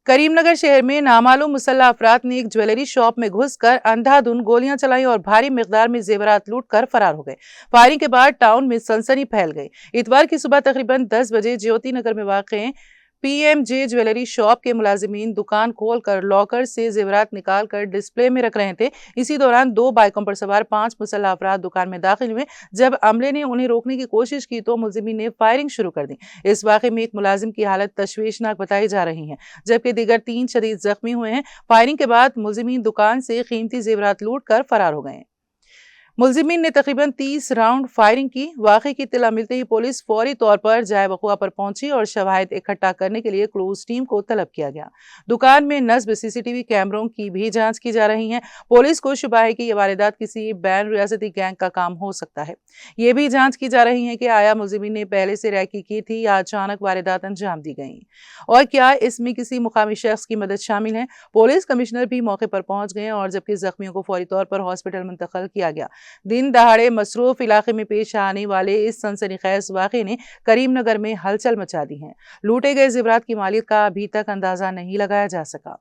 करीमनगर शहर में नामालूम मुसल्लह अफराद ने एक ज्वेलरी शॉप में घुसकर अंधाधुंध गोलियां चलाई और भारी मिकदार में जेवरात लूटकर फरार हो गए। फायरिंग के बाद टाउन में सनसनी फैल गई। इतवार की सुबह तकरीबन 10 बजे ज्योति नगर में वाक़ पीएमजे ज्वेलरी शॉप के मुलाजिमीन दुकान खोलकर लॉकर से जेवरात निकालकर डिस्प्ले में रख रहे थे। इसी दौरान 2 बाइकों पर सवार 5 मुसल्लह अफराद दुकान में दाखिल हुए। जब अमले ने उन्हें रोकने की कोशिश की तो मुलजिमीन ने फायरिंग शुरू कर दी। इस वाक़े में एक मुलाजिम की हालत तशवीशनाक बताई जा रही है, जबकि दीगर 3 शदीद जख्मी हुए हैं। फायरिंग के बाद मुलजिमीन दुकान से कीमती जेवरात लूट कर फरार हो गए। मुलजिमीन ने तकरीबन 30 राउंड फायरिंग की। वाक़े की इत्तला मिलते ही पुलिस फौरी तौर पर जाए वक़ुआ पर पहुंची और शवाहिद इकट्ठा करने के लिए क्लोज टीम को तलब किया गया। दुकान में नस्ब सीसीटीवी कैमरों की भी जांच की जा रही है। पुलिस को शुबा है कि यह वारदात किसी बैन रियासती गैंग का काम हो सकता है। ये भी जांच की जा रही है कि आया मुलजिमीन ने पहले से रैकी की थी या अचानक वारदात अंजाम दी गई, और क्या इसमें किसी मुकामी शख्स की मदद शामिल है। पुलिस कमिश्नर भी मौके पर पहुंच गए और जबकि जख्मियों को फौरी तौर पर हॉस्पिटल मुंतकिल किया गया। दिन दहाड़े मसरूफ इलाके में पेश आने वाले इस सनसनीखेज वाक़े ने करीमनगर में हलचल मचा दी है। लूटे गए जेवरात की मालिक का अभी तक अंदाजा नहीं लगाया जा सका।